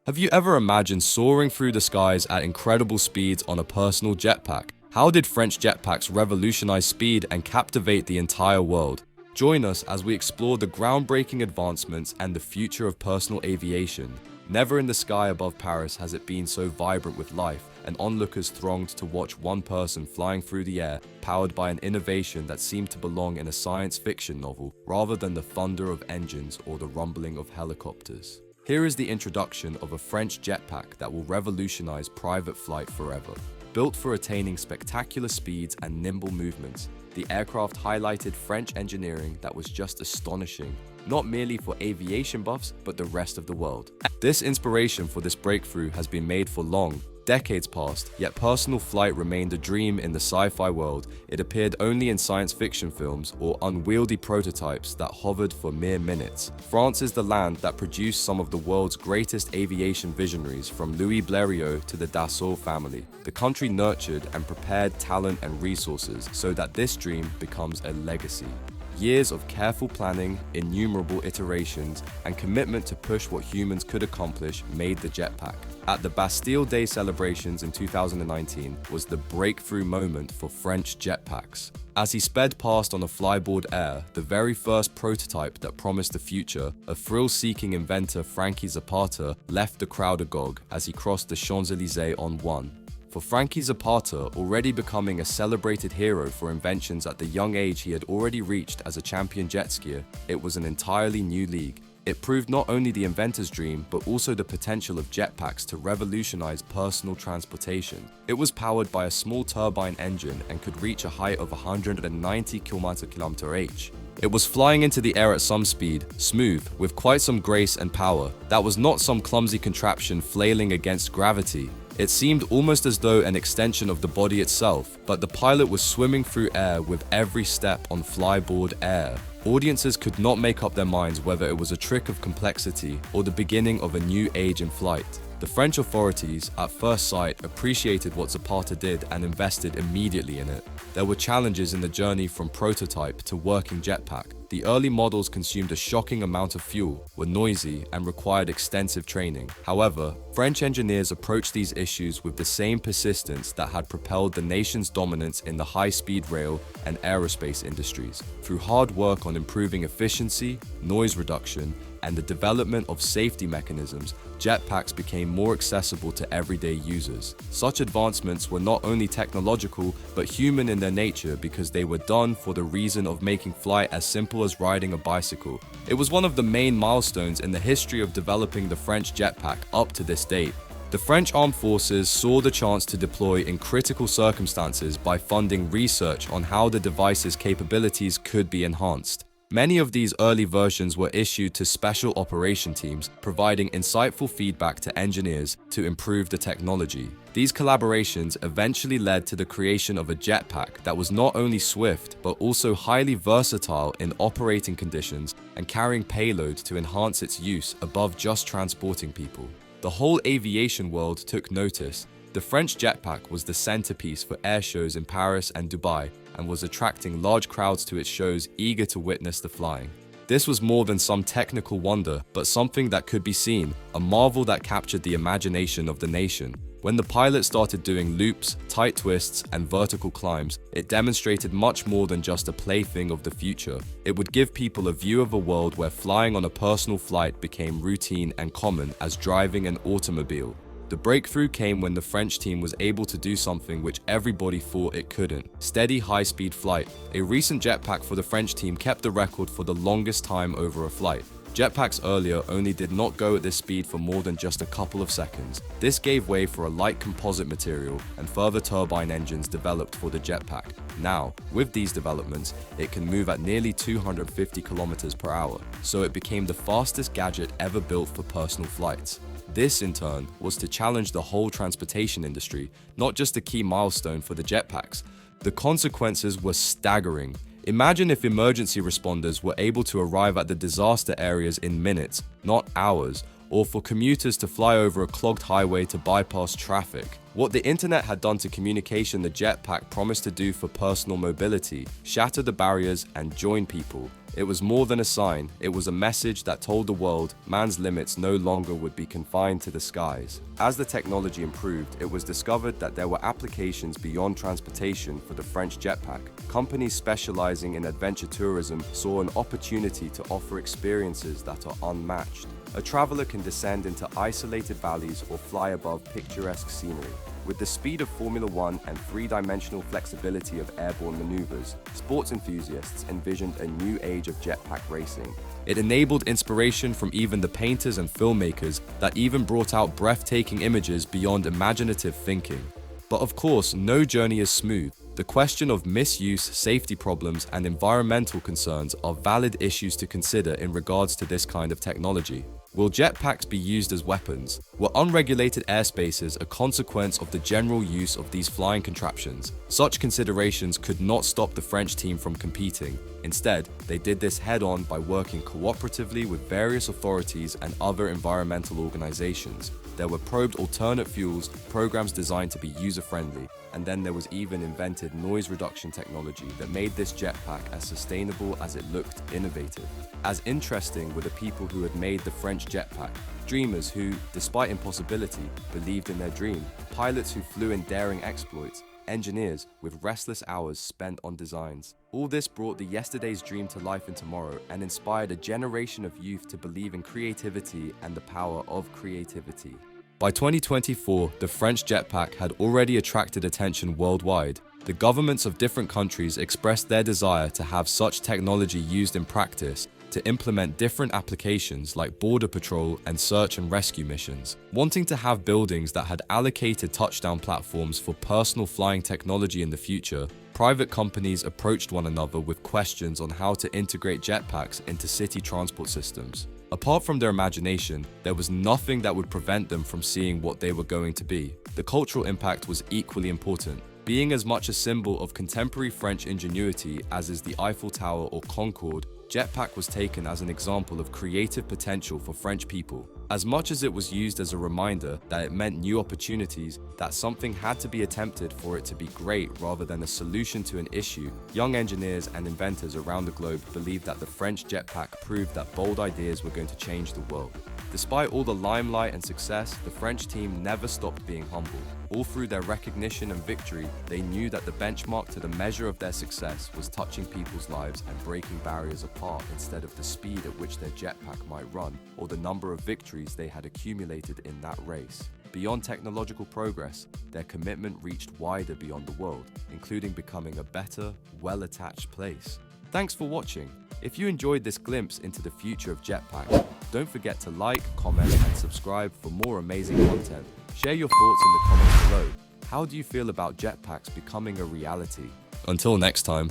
Have you ever imagined soaring through the skies at incredible speeds on a personal jetpack? How did French jetpacks revolutionize speed and captivate the entire world? Join us as we explore the groundbreaking advancements and the future of personal aviation. Never in the sky above Paris has it been so vibrant with life, and onlookers thronged to watch one person flying through the air, powered by an innovation that seemed to belong in a science fiction novel, rather than the thunder of engines or the rumbling of helicopters. Here is the introduction of a French jetpack that will revolutionize private flight forever. Built for attaining spectacular speeds and nimble movements, the aircraft highlighted French engineering that was just astonishing, not merely for aviation buffs, but the rest of the world. This inspiration for this breakthrough has been made for long. Decades passed, yet personal flight remained a dream in the sci-fi world. It appeared only in science fiction films or unwieldy prototypes that hovered for mere minutes. France is the land that produced some of the world's greatest aviation visionaries, from Louis Blériot to the Dassault family. The country nurtured and prepared talent and resources so that this dream becomes a legacy. Years of careful planning, innumerable iterations, and commitment to push what humans could accomplish made the jetpack. At the Bastille Day celebrations in 2019 was the breakthrough moment for French jetpacks. As he sped past on a flyboard air, the very first prototype that promised the future, a thrill-seeking inventor Franky Zapata left the crowd agog as he crossed the Champs-Élysées on one. For Franky Zapata, already becoming a celebrated hero for inventions at the young age he had already reached as a champion jet skier, it was an entirely new league. It proved not only the inventor's dream, but also the potential of jetpacks to revolutionize personal transportation. It was powered by a small turbine engine and could reach a height of 190 km/h. It was flying into the air at some speed, smooth, with quite some grace and power. That was not some clumsy contraption flailing against gravity. It seemed almost as though an extension of the body itself, but the pilot was swimming through air with every step on flyboard air. Audiences could not make up their minds whether it was a trick of complexity or the beginning of a new age in flight. The French authorities, at first sight, appreciated what Zapata did and invested immediately in it. There were challenges in the journey from prototype to working jetpack. The early models consumed a shocking amount of fuel, were noisy, and required extensive training. However, French engineers approached these issues with the same persistence that had propelled the nation's dominance in the high-speed rail and aerospace industries. Through hard work on improving efficiency, noise reduction, and the development of safety mechanisms, jetpacks became more accessible to everyday users. Such advancements were not only technological, but human in their nature because they were done for the reason of making flight as simple as riding a bicycle. It was one of the main milestones in the history of developing the French jetpack up to this date. The French armed forces saw the chance to deploy in critical circumstances by funding research on how the device's capabilities could be enhanced. Many of these early versions were issued to special operation teams, providing insightful feedback to engineers to improve the technology. These collaborations eventually led to the creation of a jetpack that was not only swift, but also highly versatile in operating conditions and carrying payload to enhance its use above just transporting people. The whole aviation world took notice. The French jetpack was the centerpiece for air shows in Paris and Dubai, and was attracting large crowds to its shows eager to witness the flying. This was more than some technical wonder, but something that could be seen, a marvel that captured the imagination of the nation. When the pilot started doing loops, tight twists, and vertical climbs, it demonstrated much more than just a plaything of the future. It would give people a view of a world where flying on a personal flight became routine and common as driving an automobile. The breakthrough came when the French team was able to do something which everybody thought it couldn't: steady high-speed flight. A recent jetpack for the French team kept the record for the longest time over a flight. Jetpacks earlier only did not go at this speed for more than just a couple of seconds. This gave way for a light composite material, and further turbine engines developed for the jetpack. Now, with these developments, it can move at nearly 250 km/h, so it became the fastest gadget ever built for personal flights. This, in turn, was to challenge the whole transportation industry, not just a key milestone for the jetpacks. The consequences were staggering. Imagine if emergency responders were able to arrive at the disaster areas in minutes, not hours, or for commuters to fly over a clogged highway to bypass traffic. What the internet had done to communication, the jetpack promised to do for personal mobility: shatter the barriers and join people. It was more than a sign, it was a message that told the world man's limits no longer would be confined to the skies. As the technology improved, it was discovered that there were applications beyond transportation for the French jetpack. Companies specializing in adventure tourism saw an opportunity to offer experiences that are unmatched. A traveler can descend into isolated valleys or fly above picturesque scenery. With the speed of Formula One and three-dimensional flexibility of airborne maneuvers, sports enthusiasts envisioned a new age of jetpack racing. It enabled inspiration from even the painters and filmmakers that even brought out breathtaking images beyond imaginative thinking. But of course, no journey is smooth. The question of misuse, safety problems, and environmental concerns are valid issues to consider in regards to this kind of technology. Will jetpacks be used as weapons? Were unregulated airspaces a consequence of the general use of these flying contraptions? Such considerations could not stop the French team from competing. Instead, they did this head-on by working cooperatively with various authorities and other environmental organizations. There were probed alternate fuels, programs designed to be user-friendly, and then there was even invented noise reduction technology that made this jetpack as sustainable as it looked innovative. As interesting were the people who had made the French jetpack, dreamers who, despite impossibility, believed in their dream, pilots who flew in daring exploits, engineers with restless hours spent on designs. All this brought the yesterday's dream to life in tomorrow and inspired a generation of youth to believe in creativity and the power of creativity. By 2024, the French jetpack had already attracted attention worldwide. The governments of different countries expressed their desire to have such technology used in practice to implement different applications like border patrol and search and rescue missions. Wanting to have buildings that had allocated touchdown platforms for personal flying technology in the future, private companies approached one another with questions on how to integrate jetpacks into city transport systems. Apart from their imagination, there was nothing that would prevent them from seeing what they were going to be. The cultural impact was equally important. Being as much a symbol of contemporary French ingenuity as is the Eiffel Tower or Concorde, Jetpack was taken as an example of creative potential for French people. As much as it was used as a reminder that it meant new opportunities, that something had to be attempted for it to be great rather than a solution to an issue, young engineers and inventors around the globe believed that the French jetpack proved that bold ideas were going to change the world. Despite all the limelight and success, the French team never stopped being humble. All through their recognition and victory, they knew that the benchmark to the measure of their success was touching people's lives and breaking barriers apart instead of the speed at which their jetpack might run or the number of victories they had accumulated in that race. Beyond technological progress, their commitment reached wider beyond the world, including becoming a better, well-attached place. Thanks for watching. If you enjoyed this glimpse into the future of Jetpack, don't forget to like, comment, and subscribe for more amazing content. Share your thoughts in the comments below. How do you feel about jetpacks becoming a reality? Until next time.